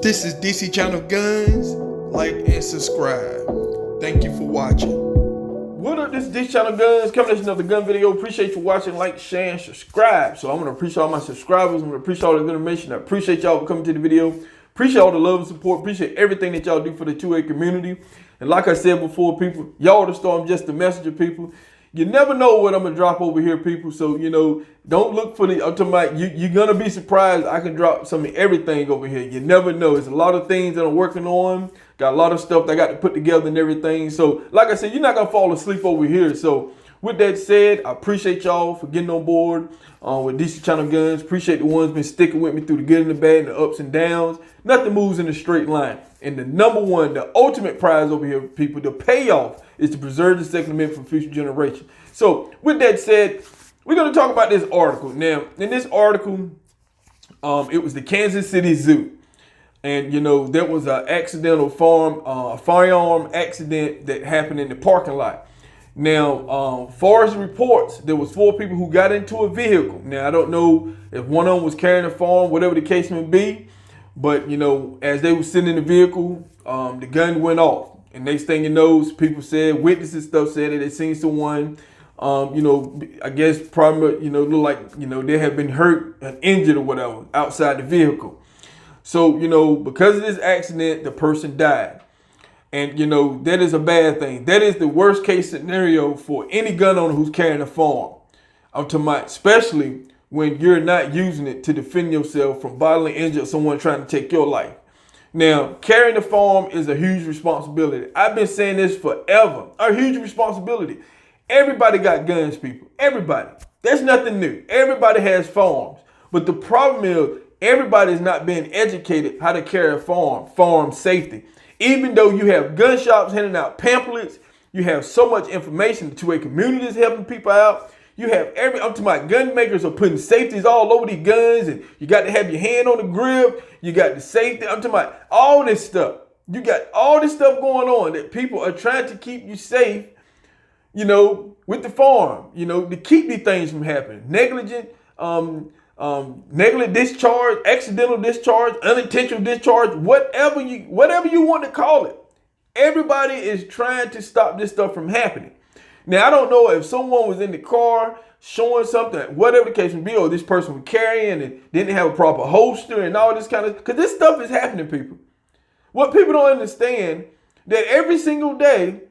This is DC Channel Guns. Like and subscribe. Thank you for watching. What up, this is DC Channel Guns, coming at another gun video. Appreciate you watching, like, share, and subscribe. So I'm gonna appreciate all my subscribers. I'm gonna appreciate all the good information. I appreciate y'all for coming to the video. Appreciate all the love and support. Appreciate everything that y'all do for the 2A community. And like I said before, people, y'all the star, I'm just the messenger, people. You never know what I'm gonna drop over here, people. So, don't look for the, I'm talking about, you're gonna be surprised. I can drop some of everything over here. You never know. There's a lot of things that I'm working on. Got a lot of stuff that I got to put together and everything. So, like I said, you're not gonna fall asleep over here. So, with that said, I appreciate y'all for getting on board with DC Channel Guns. Appreciate the ones been sticking with me through the good and the bad and the ups and downs. Nothing moves in a straight line. And the number one, the ultimate prize over here, people, the payoff is to preserve the Second Amendment for future generations. So, with that said, we're going to talk about this article. Now, in this article, it was the Kansas City Zoo. And, there was an accidental firearm accident that happened in the parking lot. Now, far as reports, there was 4 people who got into a vehicle. Now, I don't know if one of them was carrying a firearm, whatever the case may be. But, as they were sitting in the vehicle, the gun went off. And next thing you know, people said, witnesses stuff said that they seen someone, I guess probably, look like, they had been hurt and injured or whatever outside the vehicle. So, because of this accident, the person died. And, that is a bad thing. That is the worst case scenario for any gun owner who's carrying a firearm. I'm talking about, especially when you're not using it to defend yourself from bodily injury or someone trying to take your life. Now, carrying a firearm is a huge responsibility. I've been saying this forever. A huge responsibility. Everybody got guns, people. Everybody. That's nothing new. Everybody has firearms. But the problem is everybody's not being educated how to carry a firearm safety. Even though you have gun shops handing out pamphlets, you have so much information, the 2A community is helping people out. You have I'm talking about gun makers are putting safeties all over these guns, and you got to have your hand on the grip. You got the safety. I'm talking about all this stuff. You got all this stuff going on that people are trying to keep you safe, with the firearm, to keep these things from happening. Negligent discharge, accidental discharge, unintentional discharge, whatever you want to call it. Everybody is trying to stop this stuff from happening. Now, I don't know if someone was in the car showing something, whatever the case may be, or this person was carrying and didn't have a proper holster and all this kind of, because this stuff is happening, people. What people don't understand, that every single day,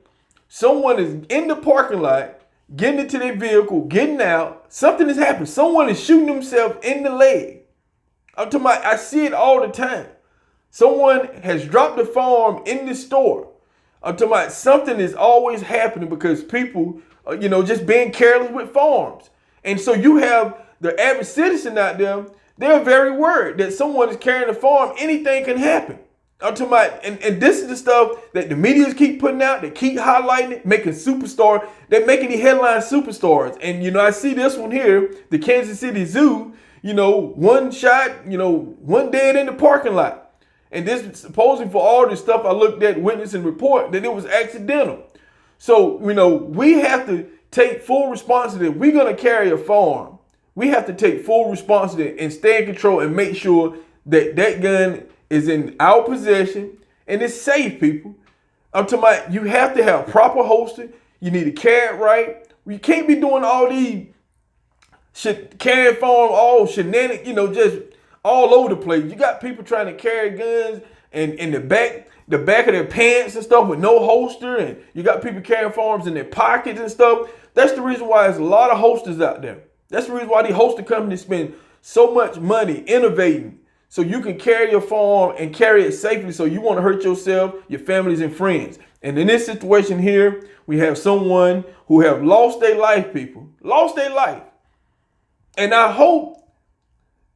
someone is in the parking lot, getting into their vehicle, getting out, something has happened. Someone is shooting themselves in the leg. I'm talking about, I see it all the time. Someone has dropped the firearm in the store. I'm talking about something is always happening because people, just being careless with firearms. And so you have the average citizen out there, they're very worried that someone is carrying a firearm, anything can happen. I'm talking about, and this is the stuff that the media keep putting out, they keep highlighting it, making superstar, they're making the headline superstars. And, I see this one here, the Kansas City Zoo, one shot, one dead in the parking lot. And this, supposedly for all this stuff I looked at, witness and report, that it was accidental. So, we have to take full responsibility. If we're going to carry a firearm, we have to take full responsibility and stay in control and make sure that that gun is in our possession and it's safe, people. I'm talking about, you have to have proper holster. You need to carry it right. You can't be doing all these shit, carrying firearm, all shenanigans, just all over the place. You got people trying to carry guns and in the back of their pants and stuff with no holster, and you got people carrying firearms in their pockets and stuff. That's the reason why there's a lot of holsters out there. That's the reason why the holster companies spend so much money innovating so you can carry your firearm and carry it safely, so you want to hurt yourself, your families, and friends. And in this situation here, we have someone who have lost their life, people. Lost their life. And I hope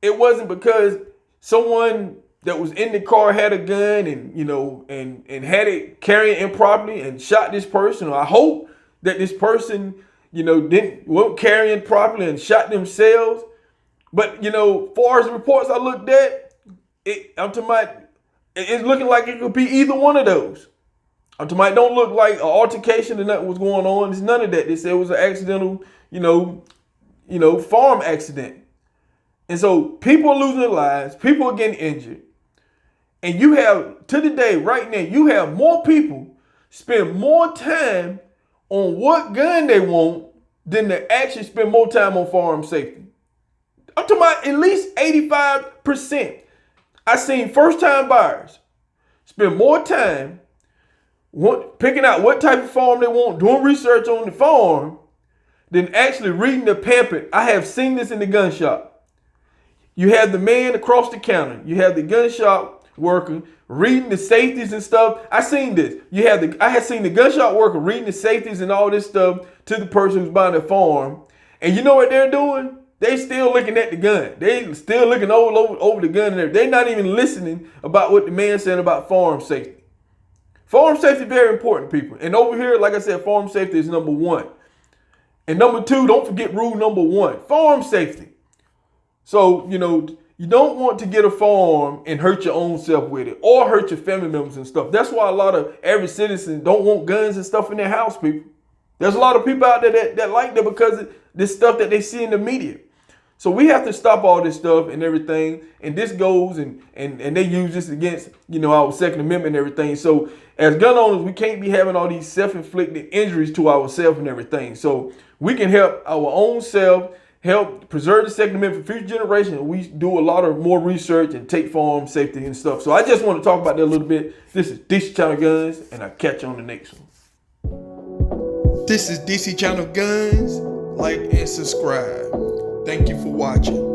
it wasn't because someone that was in the car had a gun and, and had it carrying improperly and shot this person. Or I hope that this person, wasn't carrying properly and shot themselves. But, far as the reports I looked at, I'm talking about, it's looking like it could be either one of those. I'm talking about, it don't look like an altercation and nothing was going on. It's none of that. They said it was an accidental, farm accident. And so people are losing their lives. People are getting injured. And you have, to the day, right now, you have more people spend more time on what gun they want than they actually spend more time on firearm safety. I'm talking about at least 85%. I seen first-time buyers spend more time picking out what type of firearm they want, doing research on the firearm, than actually reading the pamphlet. I have seen this in the gun shop. You have the man across the counter. You have the gun shop worker reading the safeties and stuff. I seen this. I had seen the gun shop worker reading the safeties and all this stuff to the person who's buying the firearm. And you know what they're doing? They still looking at the gun. They still looking over the gun. And they're not even listening about what the man said about firearm safety. Firearm safety is very important, people. And over here, like I said, firearm safety is number one. And number two, don't forget rule number one, firearm safety. So, you don't want to get a firearm and hurt your own self with it or hurt your family members and stuff. That's why a lot of average citizens don't want guns and stuff in their house, people. There's a lot of people out there that like that because of this stuff that they see in the media. So we have to stop all this stuff and everything. And this goes and they use this against, our Second Amendment and everything. So as gun owners, we can't be having all these self-inflicted injuries to ourselves and everything. So we can help our own self, help preserve the Second Amendment for future generations. We do a lot of more research and take firearm safety and stuff. So I just want to talk about that a little bit. This is DC Channel Guns, and I'll catch you on the next one. This is DC Channel Guns. Like and subscribe. Thank you for watching.